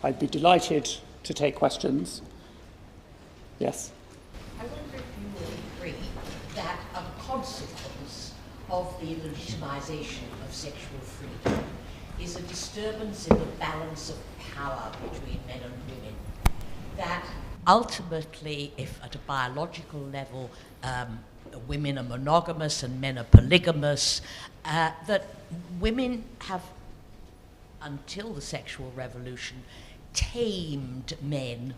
I'd be delighted to take questions. Yes? I wonder if you would agree that a consequence of the legitimisation of sexual freedom is a disturbance in the balance of power between men and women. That ultimately, if at a biological level women are monogamous and men are polygamous, that women have, until the sexual revolution, tamed men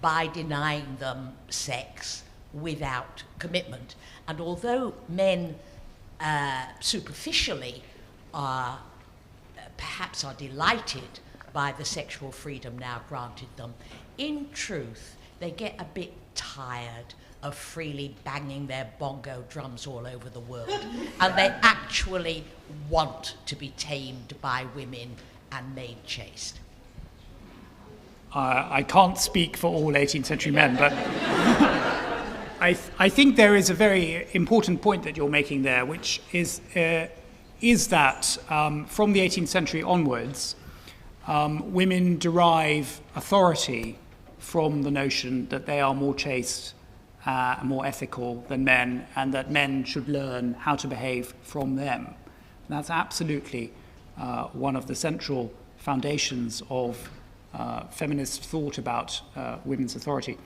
by denying them sex without commitment. And although men superficially perhaps are delighted by the sexual freedom now granted them, in truth they get a bit tired of freely banging their bongo drums all over the world, and they actually want to be tamed by women and made chaste. I can't speak for all 18th century men, but I think there is a very important point that you're making there, which is that from the 18th century onwards, women derive authority from the notion that they are more chaste, more ethical than men, and that men should learn how to behave from them. And that's absolutely one of the central foundations of feminist thought about women's authority.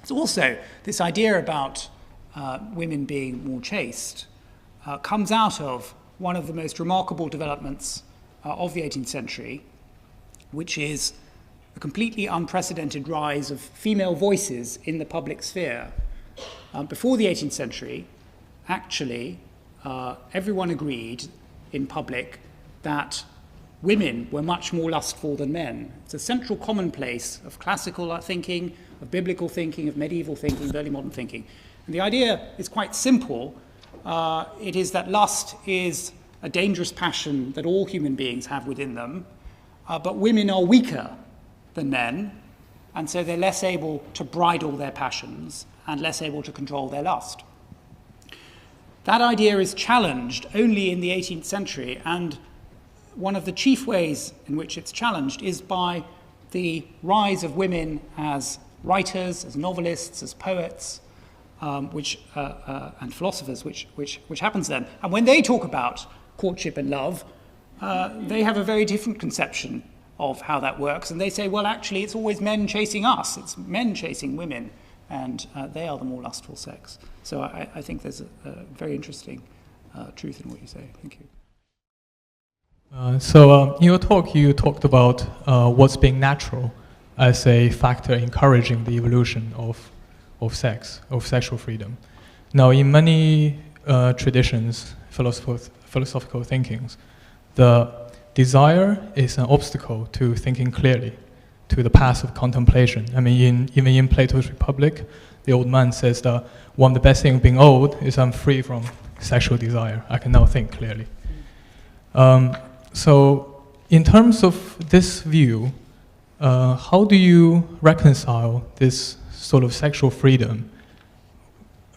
It's also this idea about women being more chaste comes out of one of the most remarkable developments of the 18th century, which is a completely unprecedented rise of female voices in the public sphere. Before the 18th century, actually, everyone agreed in public that women were much more lustful than men. It's a central commonplace of classical thinking, of biblical thinking, of medieval thinking, of early modern thinking. And the idea is quite simple. It is that lust is a dangerous passion that all human beings have within them, but women are weaker than men, and so they're less able to bridle their passions and less able to control their lust. That idea is challenged only in the 18th century, and one of the chief ways in which it's challenged is by the rise of women as writers, as novelists, as poets, and philosophers, which happens then. And when they talk about courtship and love, they have a very different conception of how that works, and they say, well, actually, it's always men chasing us. It's men chasing women, and they are the more lustful sex. So I think there's a very interesting truth in what you say. Thank you. In your talk, you talked about what's being natural as a factor encouraging the evolution of sex, of sexual freedom. Now, in many traditions, philosophical thinkings, the desire is an obstacle to thinking clearly, to the path of contemplation. I mean, even in Plato's Republic, the old man says that one of the best things of being old is I'm free from sexual desire. I can now think clearly. So in terms of this view, how do you reconcile this sort of sexual freedom?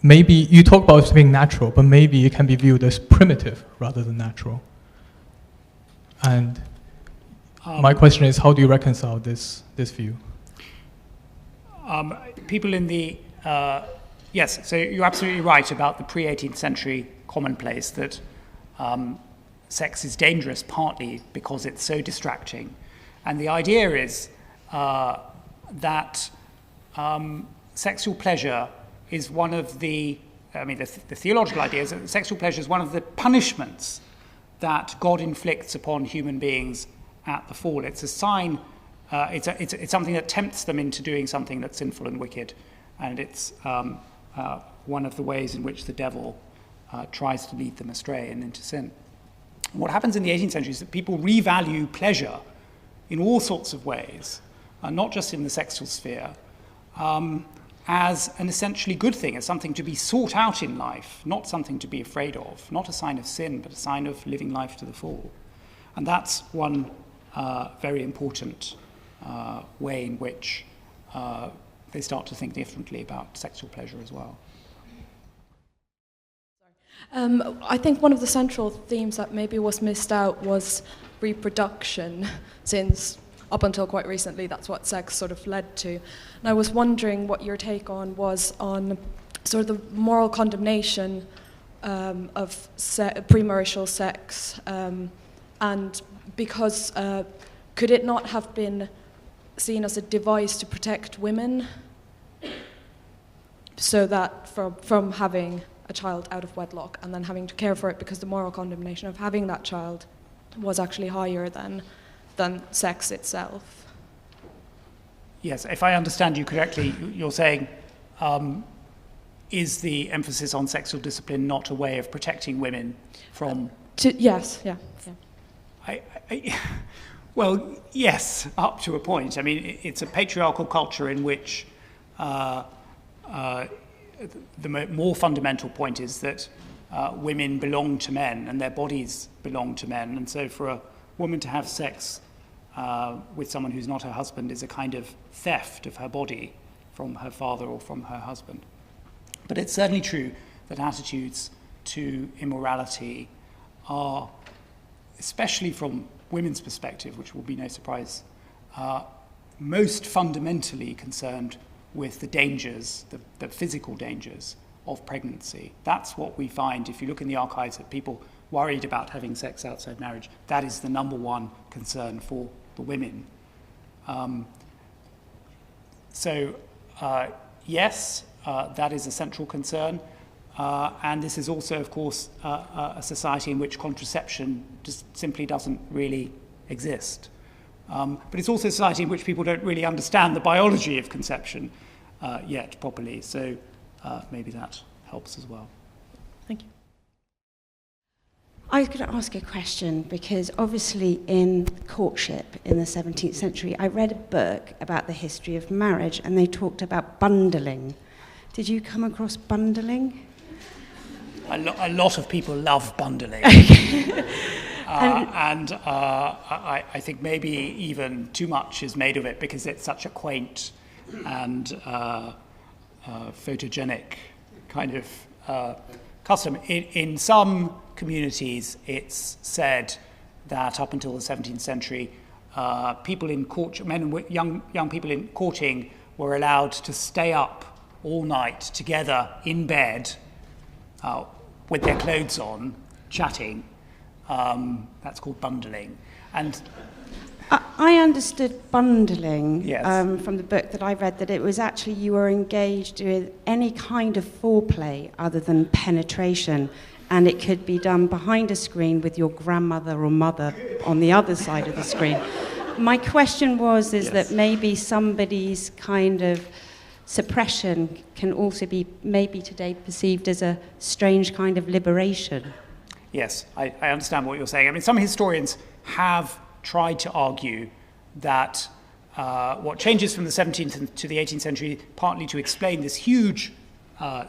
Maybe you talk about it being natural, but maybe it can be viewed as primitive rather than natural. And my question is, how do you reconcile this view? People in the... yes, so you're absolutely right about the pre-18th century commonplace that sex is dangerous partly because it's so distracting. And the idea is that sexual pleasure is one of the theological idea is that sexual pleasure is one of the punishments that God inflicts upon human beings at the fall. It's a sign, it's something that tempts them into doing something that's sinful and wicked. And it's one of the ways in which the devil tries to lead them astray and into sin. What happens in the 18th century is that people revalue pleasure in all sorts of ways, not just in the sexual sphere, as an essentially good thing, as something to be sought out in life, not something to be afraid of, not a sign of sin, but a sign of living life to the full. And that's one very important way in which they start to think differently about sexual pleasure as well. I think one of the central themes that maybe was missed out was reproduction, since up until quite recently, that's what sex sort of led to. And I was wondering what your take on was on sort of the moral condemnation of premarital sex, and because could it not have been seen as a device to protect women, so that from having a child out of wedlock and then having to care for it, because the moral condemnation of having that child was actually higher than sex itself? Yes, if I understand you correctly, you're saying, is the emphasis on sexual discipline not a way of protecting women from... Yes, yeah. Well, yes, up to a point. I mean, it's a patriarchal culture in which the more fundamental point is that women belong to men and their bodies belong to men. And so for a woman to have sex with someone who's not her husband is a kind of theft of her body from her father or from her husband. But it's certainly true that attitudes to immorality are, especially from women's perspective, which will be no surprise, most fundamentally concerned with the dangers, the physical dangers of pregnancy. That's what we find if you look in the archives of people worried about having sex outside marriage. That is the number one concern for the women. Yes, that is a central concern. And this is also, of course, a society in which contraception just simply doesn't really exist. But it's also a society in which people don't really understand the biology of conception yet properly. So maybe that helps as well. Thank you. I was going to ask a question because obviously in courtship in the 17th century, I read a book about the history of marriage and they talked about bundling. Did you come across bundling? A lot of people love bundling. And I think maybe even too much is made of it because it's such a quaint and photogenic kind of custom. In some communities, it's said that up until the 17th century, people in court, men and young people in courting were allowed to stay up all night together in bed with their clothes on, chatting. That's called bundling. And I understood bundling Yes. From the book that I read, that it was actually you were engaged with any kind of foreplay other than penetration, and it could be done behind a screen with your grandmother or mother on the other side of the screen. My question is Yes. that maybe somebody's kind of suppression can also be maybe today perceived as a strange kind of liberation. yes, I understand what you're saying. I mean, some historians have tried to argue that what changes from the 17th to the 18th century, partly to explain this huge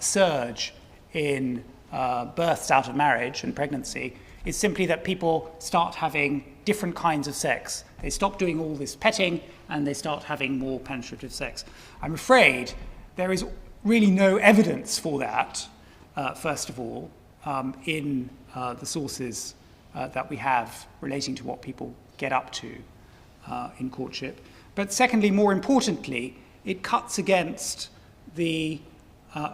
surge in births out of marriage and pregnancy, is simply that people start having different kinds of sex. They stop doing all this petting and they start having more penetrative sex. I'm afraid there is really no evidence for that, first of all, in the sources that we have relating to what people get up to in courtship. But secondly, more importantly, it cuts against the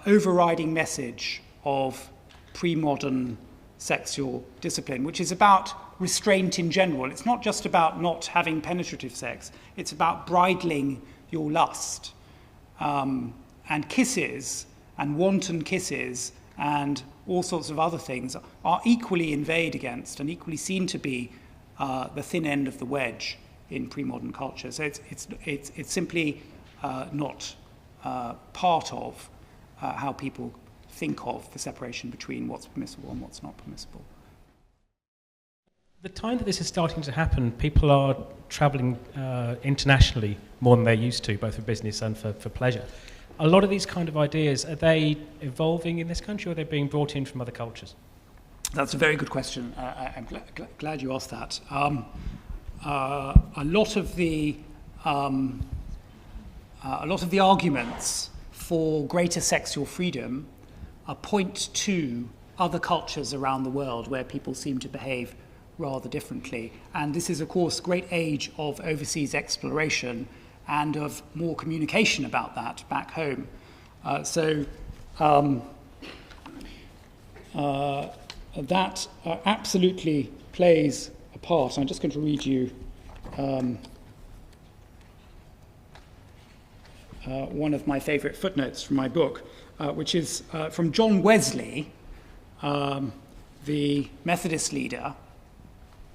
overriding message of pre-modern sexual discipline, which is about restraint in general. It's not just about not having penetrative sex. It's about bridling your lust. And kisses and wanton kisses and all sorts of other things are equally inveighed against and equally seen to be the thin end of the wedge in pre-modern culture. So it's simply not part of how people think of the separation between what's permissible and what's not permissible. The time that this is starting to happen, people are travelling internationally more than they used to, both for business and for pleasure. A lot of these kind of ideas, are they evolving in this country or are they being brought in from other cultures? That's a very good question. I'm glad you asked that. A lot of the arguments for greater sexual freedom point to other cultures around the world where people seem to behave rather differently. And this is, of course, a great age of overseas exploration and of more communication about that back home. That absolutely plays a part. I'm just going to read you one of my favourite footnotes from my book, which is from John Wesley, the Methodist leader.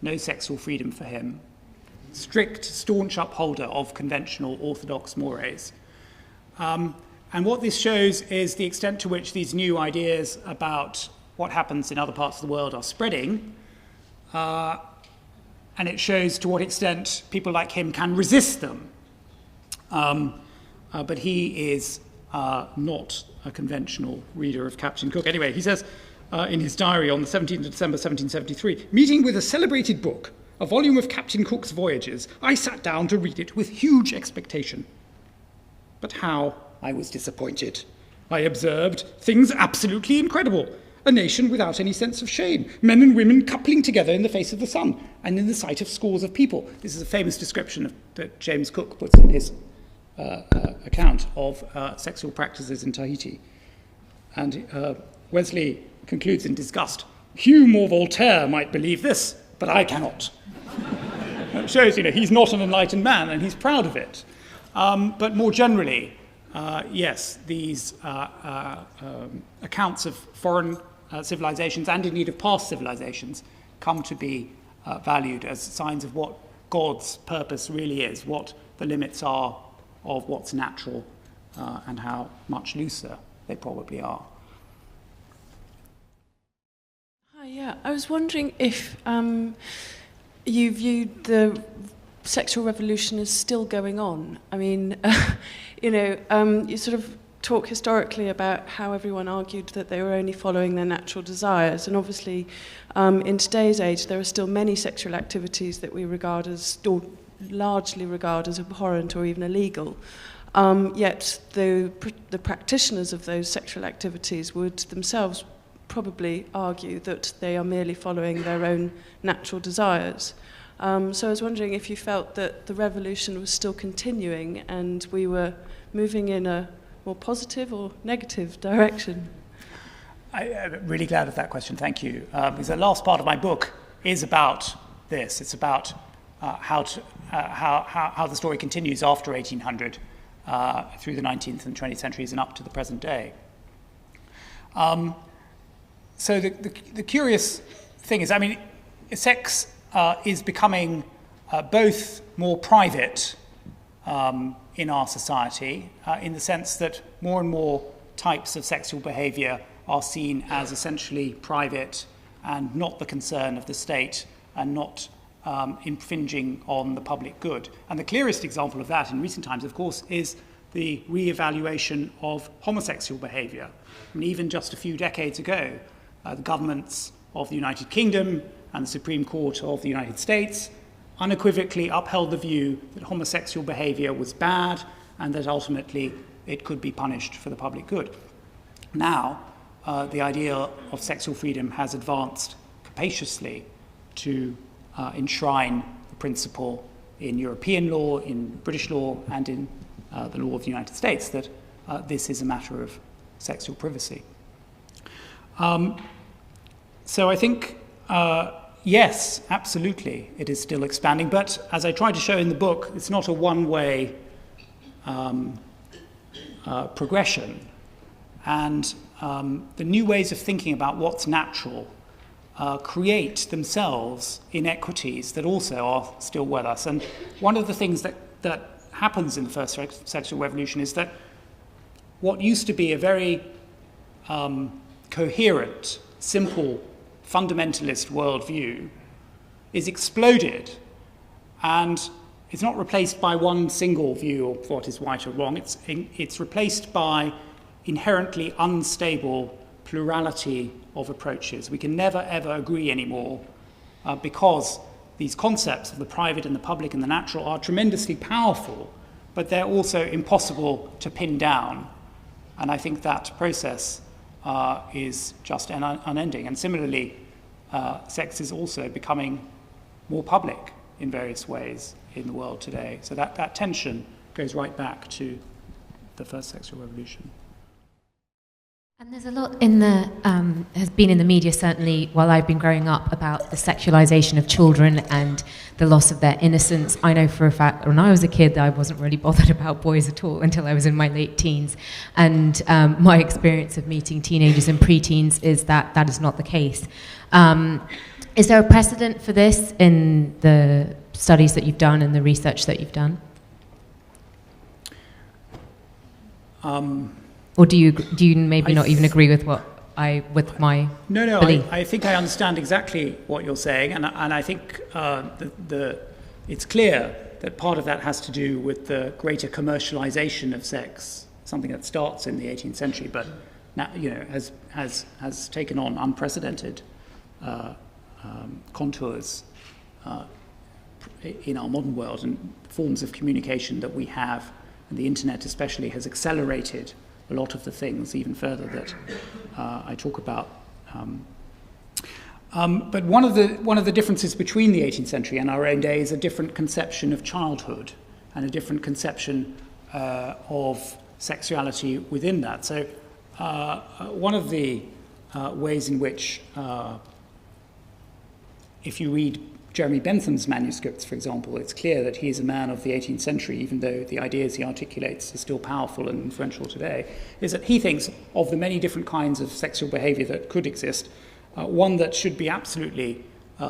No sexual freedom for him. Strict, staunch upholder of conventional orthodox mores. And what this shows is the extent to which these new ideas about what happens in other parts of the world are spreading. And it shows to what extent people like him can resist them. But he is not a conventional reader of Captain Cook. Anyway, he says in his diary on the 17th of December 1773, meeting with a celebrated book, a volume of Captain Cook's voyages, I sat down to read it with huge expectation. But how I was disappointed. I observed things absolutely incredible. A nation without any sense of shame. Men and women coupling together in the face of the sun and in the sight of scores of people. This is a famous description that James Cook puts in his account of sexual practices in Tahiti. And Wesley concludes in disgust, Hume or Voltaire might believe this, but I cannot. It shows, he's not an enlightened man, and he's proud of it. But more generally, yes, these accounts of foreign civilizations, and indeed of past civilizations, come to be valued as signs of what God's purpose really is, what the limits are of what's natural, and how much looser they probably are. Hi, yeah. I was wondering if you viewed the sexual revolution as still going on. I mean, you sort of talk historically about how everyone argued that they were only following their natural desires, and obviously in today's age there are still many sexual activities that we regard as, or largely regard as abhorrent or even illegal. Yet the practitioners of those sexual activities would themselves probably argue that they are merely following their own natural desires. So I was wondering if you felt that the revolution was still continuing and we were moving in a more positive or negative direction. I'm really glad of that question, thank you. Because the last part of my book is about this. It's about how the story continues after 1800 through the 19th and 20th centuries and up to the present day. So the curious thing is, sex is becoming both more private in our society, in the sense that more and more types of sexual behaviour are seen as essentially private and not the concern of the state and not infringing on the public good. And the clearest example of that in recent times, of course, is the re-evaluation of homosexual behaviour. Even just a few decades ago, the governments of the United Kingdom and the Supreme Court of the United States unequivocally upheld the view that homosexual behaviour was bad and that ultimately it could be punished for the public good. Now, the idea of sexual freedom has advanced capaciously to enshrine the principle in European law, in British law, and in the law of the United States that this is a matter of sexual privacy. So I think, yes, absolutely, it is still expanding, but as I tried to show in the book, it's not a one-way progression. And the new ways of thinking about what's natural create themselves inequities that also are still with us. And one of the things that happens in the first sexual revolution is that what used to be a very coherent, simple, fundamentalist worldview is exploded, and it's not replaced by one single view of what is right or wrong. It's replaced by inherently unstable plurality of approaches. We can never, ever agree anymore because these concepts of the private and the public and the natural are tremendously powerful, but they're also impossible to pin down. And I think that process is just unending. And similarly, sex is also becoming more public in various ways in the world today. So that tension goes right back to the first sexual revolution. And there's a lot in the has been in the media, certainly while I've been growing up, about the sexualization of children and the loss of their innocence. I know for a fact, when I was a kid, I wasn't really bothered about boys at all until I was in my late teens. And my experience of meeting teenagers and preteens is that that is not the case. Is there a precedent for this in the studies that you've done and the research that you've done? Or do you maybe not even agree with with my belief? I think I understand exactly what you're saying, and I think it's clear that part of that has to do with the greater commercialization of sex, something that starts in the 18th century, but now, has taken on unprecedented contours in our modern world, and forms of communication that we have, and the internet especially, has accelerated a lot of the things even further that I talk about. But one of the differences between the 18th century and our own day is a different conception of childhood and a different conception of sexuality within that. So one of the ways in which, if you read Jeremy Bentham's manuscripts, for example, it's clear that he is a man of the 18th century, even though the ideas he articulates are still powerful and influential today, is that he thinks of the many different kinds of sexual behaviour that could exist. One that should be absolutely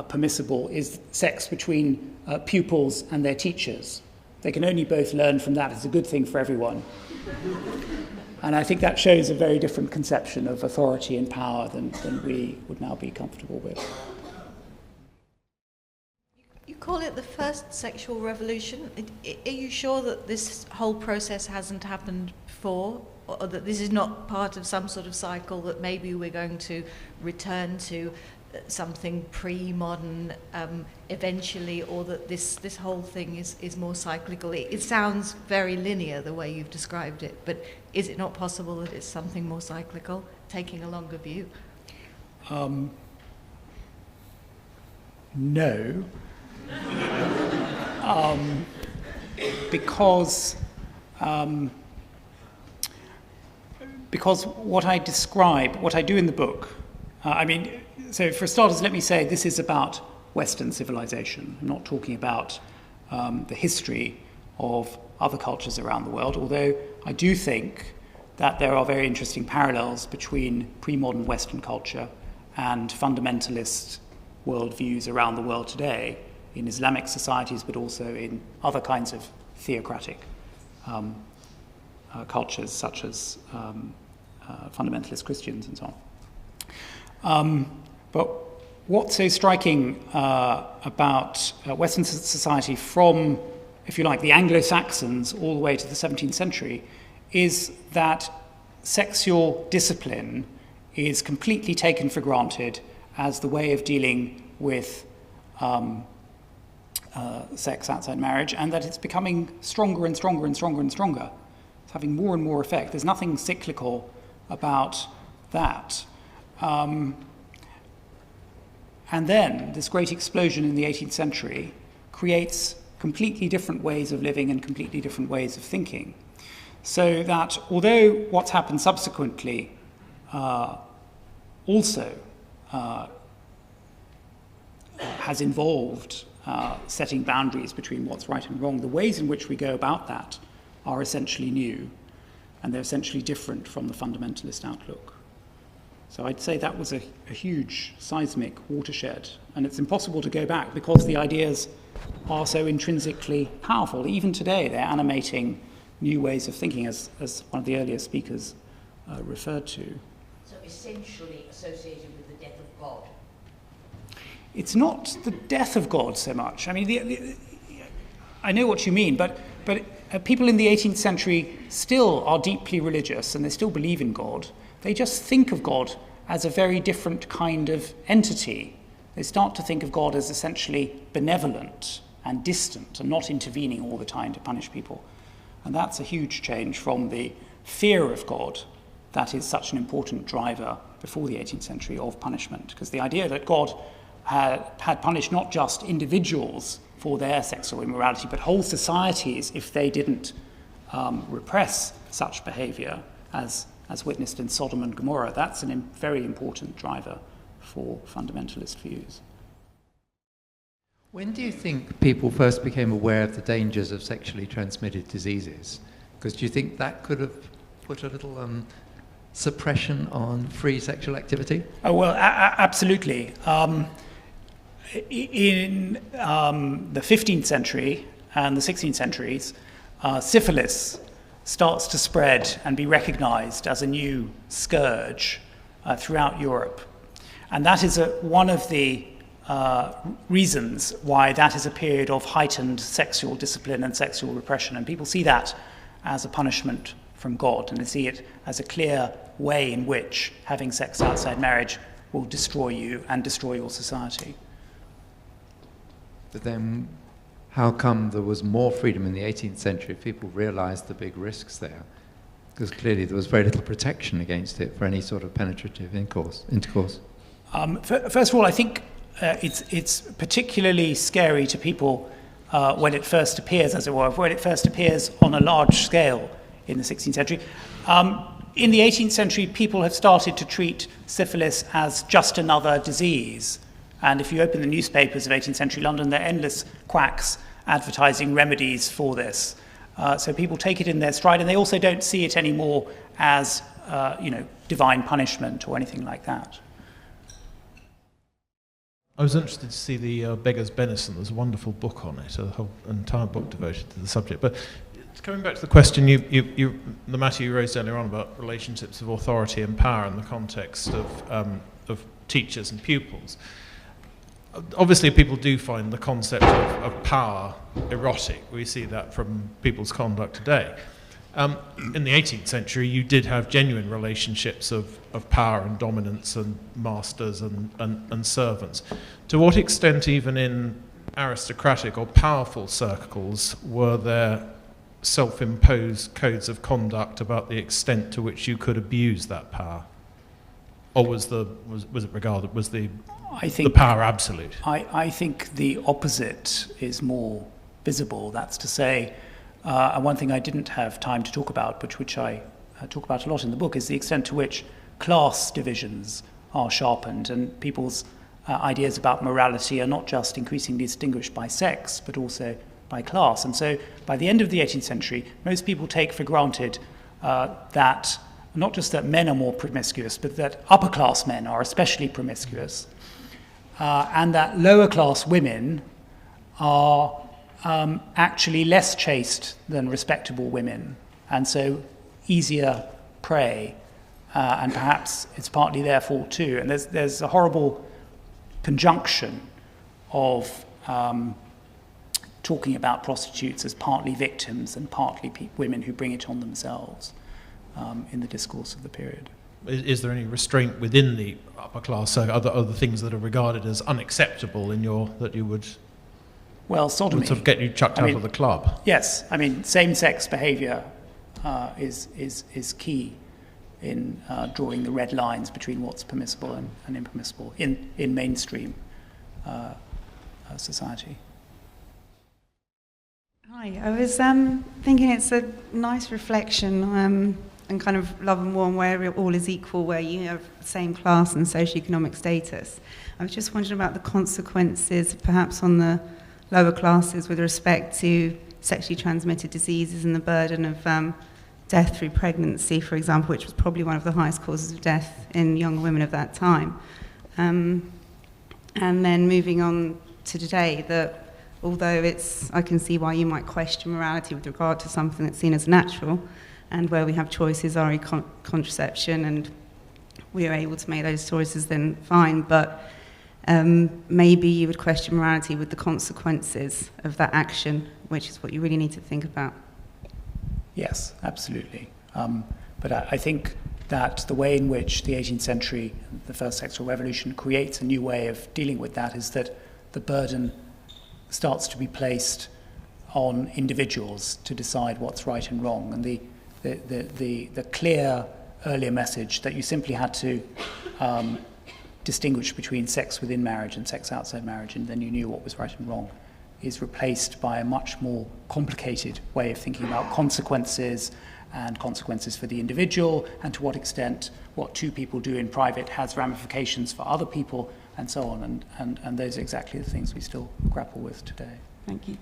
permissible is sex between pupils and their teachers. They can only both learn from that. It's a good thing for everyone. And I think that shows a very different conception of authority and power than we would now be comfortable with. You call it the first sexual revolution. Are you sure that this whole process hasn't happened before, or that this is not part of some sort of cycle that maybe we're going to return to something pre-modern eventually, or that this whole thing is more cyclical? It sounds very linear the way you've described it, but is it not possible that it's something more cyclical, taking a longer view? No. Because what I describe, what I do in the book, so for starters, let me say this is about Western civilization. I'm not talking about the history of other cultures around the world, although I do think that there are very interesting parallels between pre-modern Western culture and fundamentalist worldviews around the world today, in Islamic societies, but also in other kinds of theocratic cultures, such as fundamentalist Christians and so on. But what's so striking about Western society from, if you like, the Anglo-Saxons all the way to the 17th century is that sexual discipline is completely taken for granted as the way of dealing with sex outside marriage, and that it's becoming stronger and stronger and stronger and stronger. It's having more and more effect. There's nothing cyclical about that. And then this great explosion in the 18th century creates completely different ways of living and completely different ways of thinking. So that although what's happened subsequently also has involved setting boundaries between what's right and wrong, the ways in which we go about that are essentially new, and they're essentially different from the fundamentalist outlook. So I'd say that was a huge seismic watershed, and it's impossible to go back because the ideas are so intrinsically powerful. Even today, they're animating new ways of thinking, as one of the earlier speakers referred to. So essentially associated with the death of God. It's not the death of God so much. I mean, I know what you mean, but people in the 18th century still are deeply religious and they still believe in God. They just think of God as a very different kind of entity. They start to think of God as essentially benevolent and distant and not intervening all the time to punish people. And that's a huge change from the fear of God that is such an important driver before the 18th century of punishment. Because the idea that God had punished not just individuals for their sexual immorality, but whole societies if they didn't repress such behaviour as witnessed in Sodom and Gomorrah, that's a very important driver for fundamentalist views. When do you think people first became aware of the dangers of sexually transmitted diseases? Because do you think that could have put a little suppression on free sexual activity? Oh, well, absolutely. In the 15th century and the 16th centuries, syphilis starts to spread and be recognized as a new scourge throughout Europe. And that is one of the reasons why that is a period of heightened sexual discipline and sexual repression. And people see that as a punishment from God, and they see it as a clear way in which having sex outside marriage will destroy you and destroy your society. But then how come there was more freedom in the 18th century if people realised the big risks there? Because clearly there was very little protection against it for any sort of penetrative intercourse. First of all, I think it's particularly scary to people when it first appears, as it were, when it first appears on a large scale in the 16th century. In the 18th century, people have started to treat syphilis as just another disease. And if you open the newspapers of 18th century London, there are endless quacks advertising remedies for this. So people take it in their stride, and they also don't see it anymore as, divine punishment or anything like that. I was interested to see the Beggar's Benison. There's a wonderful book on it, a whole entire book devoted to the subject. But coming back to the question, the matter you raised earlier on about relationships of authority and power in the context of teachers and pupils. Obviously, people do find the concept of power erotic. We see that from people's conduct today. In the 18th century, you did have genuine relationships of power and dominance and masters and servants. To what extent, even in aristocratic or powerful circles, were there self-imposed codes of conduct about the extent to which you could abuse that power? Or was the power absolute? I think the opposite is more visible. That's to say, and one thing I didn't have time to talk about, but which I talk about a lot in the book, is the extent to which class divisions are sharpened, and people's ideas about morality are not just increasingly distinguished by sex, but also by class. And so by the end of the 18th century, most people take for granted that not just that men are more promiscuous, but that upper class men are especially promiscuous, and that lower class women are actually less chaste than respectable women, and so easier prey, and perhaps it's partly their fault too. And there's a horrible conjunction of talking about prostitutes as partly victims and partly women who bring it on themselves in the discourse of the period. Is there any restraint within the upper class, other things that are regarded as unacceptable that you would... Well, sodomy would sort of get you chucked out of the club? Yes, I mean, same-sex behaviour is key in drawing the red lines between what's permissible and impermissible in mainstream society. Hi, I was thinking it's a nice reflection and kind of love and war where all is equal, where you have the same class and socioeconomic status. I was just wondering about the consequences perhaps on the lower classes with respect to sexually transmitted diseases and the burden of death through pregnancy, for example, which was probably one of the highest causes of death in young women of that time. And then moving on to today, that although I can see why you might question morality with regard to something that's seen as natural, and where we have choices, RE contraception, and we are able to make those choices, then fine, but maybe you would question morality with the consequences of that action, which is what you really need to think about. Yes, absolutely. But I think that the way in which the 18th century, the first sexual revolution, creates a new way of dealing with that is that the burden starts to be placed on individuals to decide what's right and wrong. And the clear earlier message that you simply had to distinguish between sex within marriage and sex outside marriage, and then you knew what was right and wrong, is replaced by a much more complicated way of thinking about consequences, and consequences for the individual, and to what extent what two people do in private has ramifications for other people, and so on. And those are exactly the things we still grapple with today. Thank you.